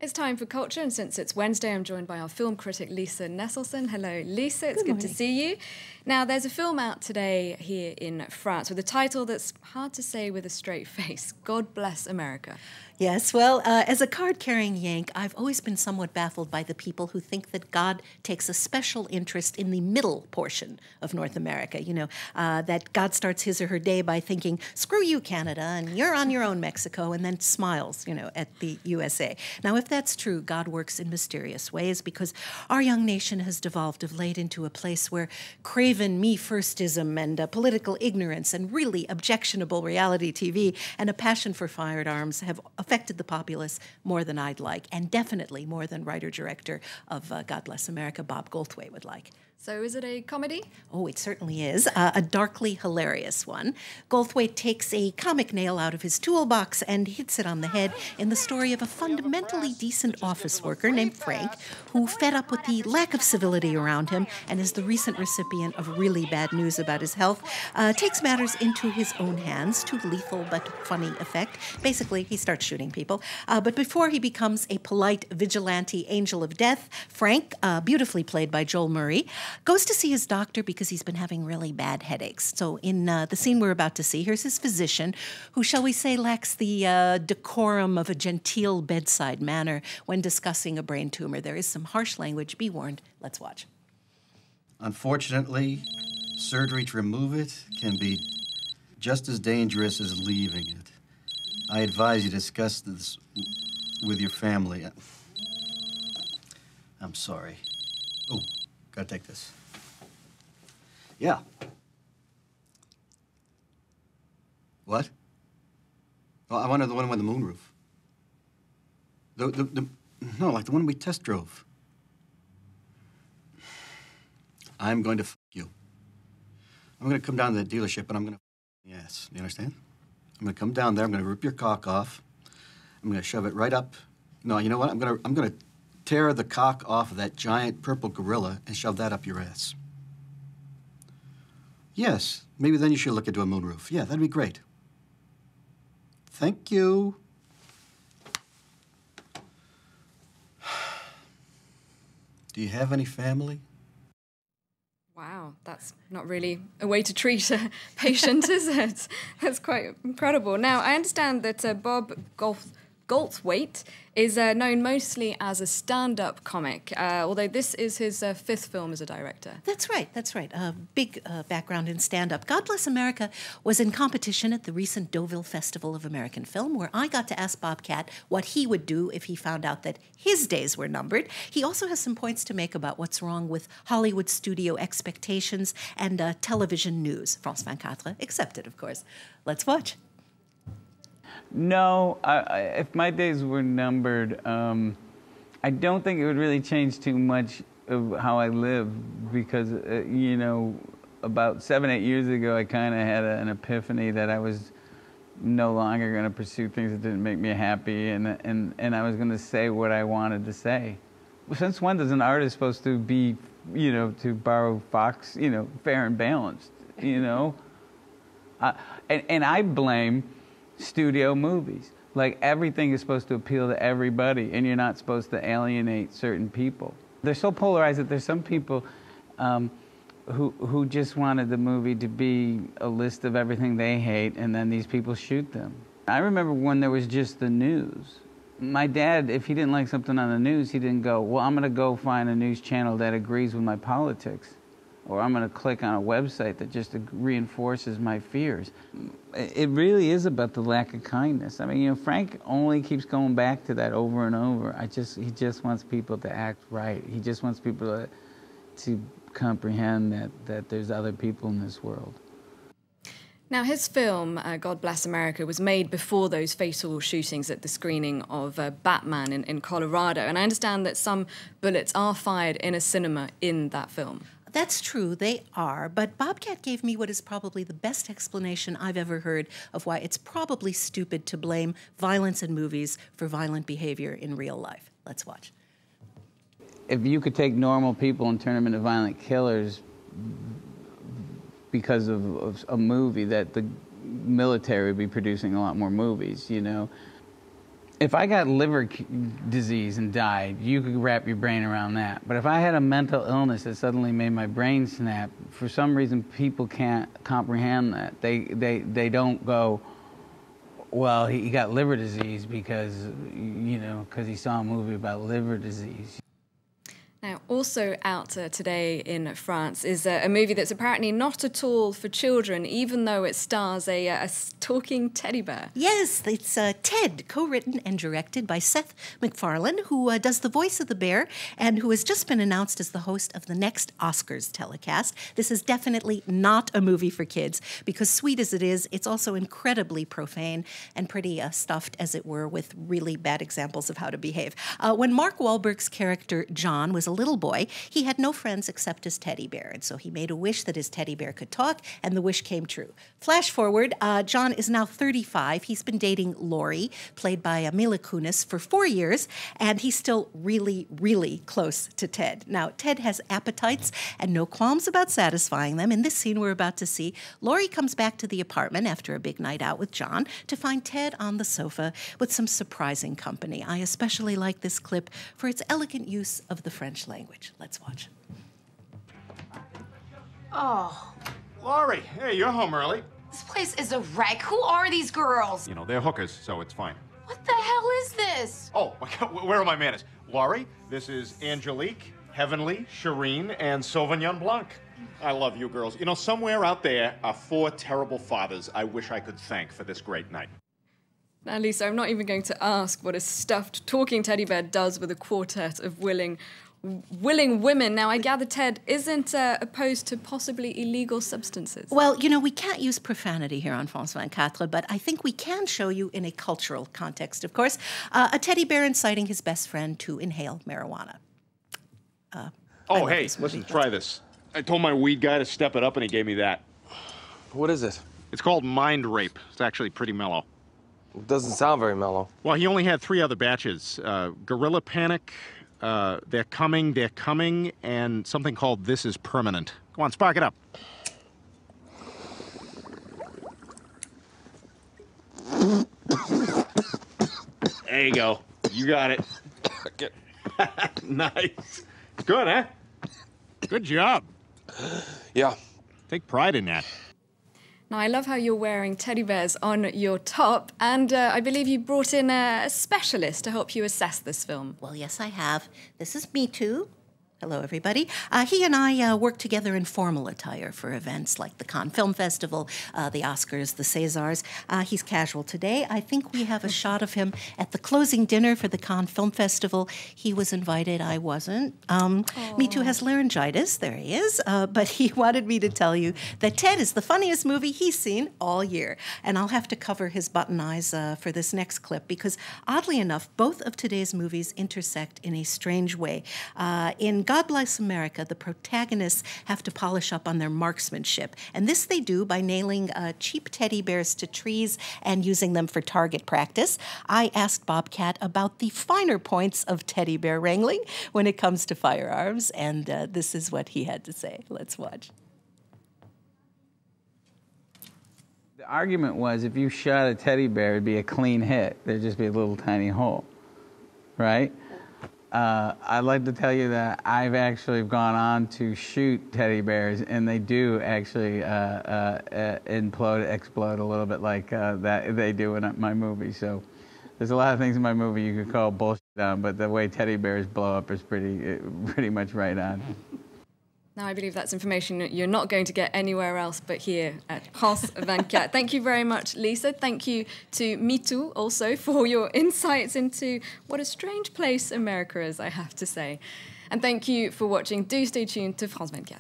It's time for culture, and since it's Wednesday, I'm joined by our film critic, Lisa Nesselson. Hello, Lisa. It's good to see you. Now, there's a film out today here in France with a title that's hard to say with a straight face, God Bless America. Yes, well, as a card-carrying Yank, I've always been somewhat baffled by the people who think that God takes a special interest in the middle portion of North America. You know, that God starts his or her day by thinking, screw you, Canada, and you're on your own, Mexico, and then smiles, you know, at the USA. Now, if that's true, God works in mysterious ways because our young nation has devolved of late into a place where craven me-firstism and political ignorance and really objectionable reality TV and a passion for firearms have affected the populace more than I'd like, and definitely more than writer-director of God Bless America, Bob Goldthwait, would like. So is it a comedy? Oh, it certainly is. A darkly hilarious one. Goldthwait takes a comic nail out of his toolbox and hits it on the head in the story of a fundamentally decent office worker named Frank, who, fed up with the lack of civility around him and is the recent recipient of really bad news about his health, takes matters into his own hands to lethal but funny effect. Basically, he starts shooting people. But before he becomes a polite vigilante angel of death, Frank, beautifully played by Joel Murray, goes to see his doctor because he's been having really bad headaches. So in the scene we're about to see, here's his physician, who, shall we say, lacks the decorum of a genteel bedside manner when discussing a brain tumor. There is some harsh language. Be warned. Let's watch. Unfortunately, surgery to remove it can be just as dangerous as leaving it. I advise you discuss this with your family. I'm sorry. Oh. Gotta take this. Yeah. What? Oh, I wanted the one with the moonroof. No, like the one we test drove. I'm going to f you. I'm going to come down to the dealership and I'm going to yes, you understand? I'm going to come down there, I'm going to rip your cock off. I'm going to shove it right up. No, you know what? I'm going to tear the cock off of that giant purple gorilla and shove that up your ass. Yes, maybe then you should look into a moonroof. Yeah, that'd be great. Thank you. Do you have any family? Wow, that's not really a way to treat a patient, is it? That's quite incredible. Now, I understand that Bob Goldthwait is known mostly as a stand-up comic, although this is his fifth film as a director. That's right, that's right. A big background in stand-up. God Bless America was in competition at the recent Deauville Festival of American Film, where I got to ask Bobcat what he would do if he found out that his days were numbered. He also has some points to make about what's wrong with Hollywood studio expectations and television news. France 24 accepted, of course. Let's watch. No, if my days were numbered, I don't think it would really change too much of how I live because, you know, about 7, 8 years ago, I kind of had an epiphany that I was no longer going to pursue things that didn't make me happy, and I was going to say what I wanted to say. Since when does an artist supposed to be, you know, to borrow Fox, you know, fair and balanced, you know? And I blame studio movies. Like, everything is supposed to appeal to everybody, and you're not supposed to alienate certain people. They're so polarized that there's some people who just wanted the movie to be a list of everything they hate, and then these people shoot them. I remember when there was just the news. My dad, if he didn't like something on the news, he didn't go, well, I'm going to go find a news channel that agrees with my politics. Or I'm going to click on a website that just reinforces my fears. It really is about the lack of kindness. I mean, you know, Frank only keeps going back to that over and over. He just wants people to act right. He just wants people to comprehend that there's other people in this world. Now, his film, God Bless America, was made before those fatal shootings at the screening of Batman in Colorado. And I understand that some bullets are fired in a cinema in that film. That's true, they are, but Bobcat gave me what is probably the best explanation I've ever heard of why it's probably stupid to blame violence in movies for violent behavior in real life. Let's watch. If you could take normal people and turn them into violent killers because of a movie, that the military would be producing a lot more movies, you know? if I got disease and died, you could wrap your brain around that. But if I had a mental illness that suddenly made my brain snap, for some reason people can't comprehend that. They don't go, well, he got liver disease because, you know, because he saw a movie about liver disease. Now, also out today in France is a movie that's apparently not at all for children, even though it stars a talking teddy bear. Yes, it's Ted, co-written and directed by Seth MacFarlane, who does the voice of the bear and who has just been announced as the host of the next Oscars telecast. This is definitely not a movie for kids because, sweet as it is, it's also incredibly profane and pretty stuffed, as it were, with really bad examples of how to behave. When Mark Wahlberg's character John was a little boy, he had no friends except his teddy bear, and so he made a wish that his teddy bear could talk, and the wish came true. Flash forward, John is now 35. He's been dating Lori, played by Mila Kunis, for 4 years, and he's still really, really close to Ted. Now, Ted has appetites and no qualms about satisfying them. In this scene we're about to see, Lori comes back to the apartment after a big night out with John to find Ted on the sofa with some surprising company. I especially like this clip for its elegant use of the French language. Let's watch. Oh, Laurie, hey, you're home early. this place is a wreck. Who are these girls? You know, they're hookers, so it's fine. What the hell is this? Oh, my God, where are my manners? Laurie, this is Angelique, Heavenly, Shireen, and Sauvignon Blanc. I love you girls. You know, somewhere out there are 4 terrible fathers I wish I could thank for this great night. Now, Lisa, I'm not even going to ask what a stuffed talking teddy bear does with a quartet of willing women. Now, I gather Ted isn't opposed to possibly illegal substances. Well, you know, we can't use profanity here on France 24, but I think we can show you in a cultural context, of course, a teddy bear inciting his best friend to inhale marijuana. Oh, hey, listen, try this. I told my weed guy to step it up, and he gave me that. What is it? It's called Mind Rape. It's actually pretty mellow. It doesn't sound very mellow. Well, he only had 3 other batches. Gorilla Panic, They're Coming, and something called This Is Permanent. Come on, spark it up. There you go. You got it. Nice. Good, huh? Good job. Yeah. Take pride in that. Now, I love how you're wearing teddy bears on your top, and I believe you brought in a specialist to help you assess this film. Well, yes, I have. This is Me Too. Hello, everybody. He and I work together in formal attire for events like the Cannes Film Festival, the Oscars, the Césars. He's casual today. I think we have a shot of him at the closing dinner for the Cannes Film Festival. He was invited. I wasn't. Me Too has laryngitis. There he is. But he wanted me to tell you that Ted is the funniest movie he's seen all year. And I'll have to cover his button eyes for this next clip because, oddly enough, both of today's movies intersect in a strange way. In God Bless America, the protagonists have to polish up on their marksmanship. And this they do by nailing cheap teddy bears to trees and using them for target practice. I asked Bobcat about the finer points of teddy bear wrangling when it comes to firearms, and this is what he had to say. Let's watch. The argument was if you shot a teddy bear, it'd be a clean hit. There'd just be a little tiny hole, right? I'd like to tell you that I've actually gone on to shoot teddy bears, and they do actually explode a little bit like that they do in my movie. So there's a lot of things in my movie you could call bullshit on, but the way teddy bears blow up is pretty much right on. Now, I believe that's information that you're not going to get anywhere else but here at France 24. Thank you very much, Lisa. Thank you to Me Too also for your insights into what a strange place America is, I have to say. And thank you for watching. Do stay tuned to France 24.